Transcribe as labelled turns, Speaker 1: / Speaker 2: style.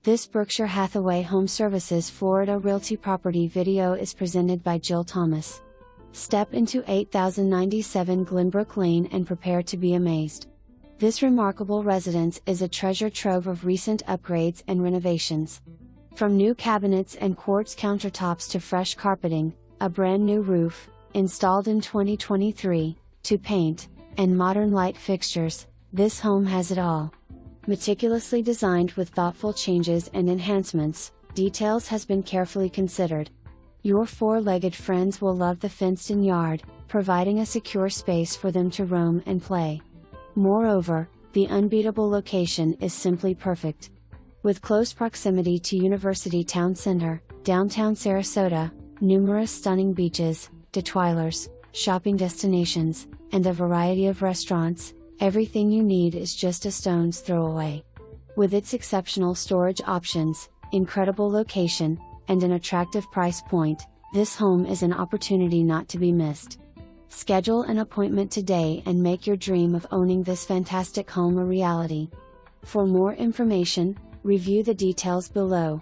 Speaker 1: This Berkshire Hathaway HomeServices Florida Realty property video is presented by Jill Thomas. Step into 8097 Glenbrooke Lane and prepare to be amazed. This remarkable residence is a treasure trove of recent upgrades and renovations. From new cabinets and quartz countertops to fresh carpeting, a brand new roof, installed in 2023, to paint, and modern light fixtures, this home has it all. Meticulously designed with thoughtful changes and enhancements, details has been carefully considered. Your four-legged friends will love the fenced-in yard, providing a secure space for them to roam and play. Moreover, the unbeatable location is simply perfect. With close proximity to University Town Center, downtown Sarasota, numerous stunning beaches, Detwilers, shopping destinations, and a variety of restaurants, everything you need is just a stone's throw away. With its exceptional storage options, incredible location, and an attractive price point, this home is an opportunity not to be missed. Schedule an appointment today and make your dream of owning this fantastic home a reality. For more information, review the details below.